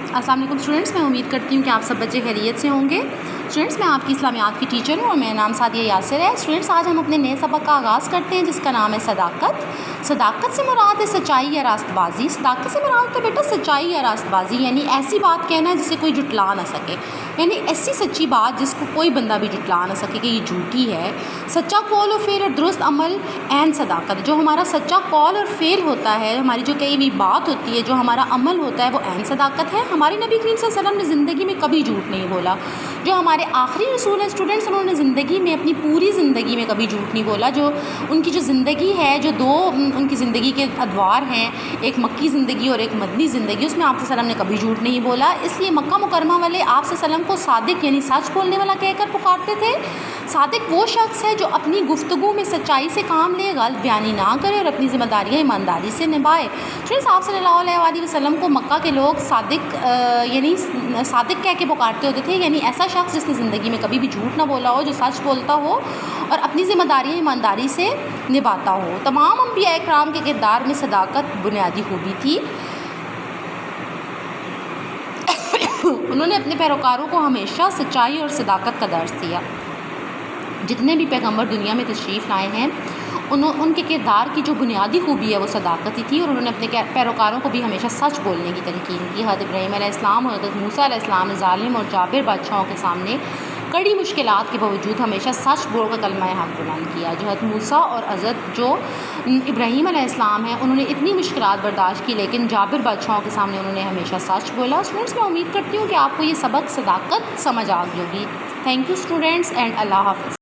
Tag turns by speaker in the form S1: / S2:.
S1: अस्सलाम वालेकुम स्टूडेंट्स, मैं उम्मीद करती हूँ कि आप सब बच्चे खैरियत से होंगे। स्टूडेंट्स, मैं आपकी इस्लामियात की टीचर हूँ और मेरा नाम सादिया यासिर है। स्टूडेंट्स, आज हम अपने नए सबक का आगाज़ करते हैं जिसका नाम है सदाकत। सदाकत से मुराद है सच्चाई या रास्तबाजी। सदाकत से मुराद तो बेटा सच्चाई या रास्तबाजी, यानी ऐसी बात कहना जिसे कोई जुटला ना सके, यानी ऐसी सच्ची बात जिसको कोई बंदा भी जुटला ना सके कि ये झूठी है। सच्चा कौल और फ़ेल और दुरुस्त अमल एन सदाकत। जो हमारा सच्चा कौल और फ़ेल होता है, हमारी जो कई भी बात होती है, जो हमारा अमल होता है, वो एन सदाकत है। हमारे नबी करीम सल्लल्लाहु अलैहि वसल्लम ने ज़िंदगी में कभी झूठ नहीं बोला। जो हमारे आखिरी रसूल हैं स्टूडेंट्स, उन्होंने ज़िंदगी में, अपनी पूरी ज़िंदगी में कभी झूठ नहीं बोला। जो उनकी जो ज़िंदगी है, जो दो उनकी ज़िंदगी के अदवार हैं, एक मक्की ज़िंदगी और एक मदनी ज़िंदगी, उसमें आप सल्लम ने कभी झूठ नहीं बोला। इसलिए मक्का मुकरमा वाले आप सल्लम को सादिक यानी सच बोलने वाला कहकर पुकारते थे। सादिक वो शख्स है जो अपनी गुफ्तगू में सच्चाई से काम ले, गलत बयानी ना करे और अपनी ज़िम्मेदारियाँ ईमानदारी से निभाए। फ्रेंड्स, आप सल्लल्लाहु अलैहि वसल्लम को मक्का के लोग सादिक यानी सादिक कह के पुकारते होते थे, यानी ऐसा शख्स जिसने ज़िंदगी में कभी भी झूठ ना बोला हो, जो सच बोलता हो और अपनी ज़िम्मेदारियाँ ईमानदारी से निभाता हो। तमाम अंबिया इकराम के किरदार में सदाकत बुनियादी खूबी थी। उन्होंने अपने पैरोकारों को हमेशा सच्चाई और सदाकत का दर्स दिया। जितने भी पैगंबर दुनिया में तशरीफ़ लाए हैं, उनके किरदार की जो बुनियादी खूबी है वो सदाकत ही थी, और उन्होंने अपने पैरोकारों को भी हमेशा सच बोलने की तलकीन की। हज़रत इब्राहीम अलैहिस्सलाम और हज़रत मूसा अलैहिस्सलाम ने ज़ालिम और जाबिर बादशाहों के सामने कड़ी मुश्किलात के बावजूद हमेशा सच बोलकर कलमा हक़ बुलंद किया। जो हज़रत मूसा और हज़रत जो इब्राहीम अलैहिस्सलाम हैं, उन्होंने इतनी मुश्किलात बर्दाश्त की, लेकिन जाबिर बादशाहों के सामने उन्होंने हमेशा सच बोला। स्टूडेंट्स, मैं उम्मीद करती हूँ कि आपको ये सबक सदाकत समझ आ गई होगी। थैंक यू स्टूडेंट्स एंड अल्लाह हाफ़िज़।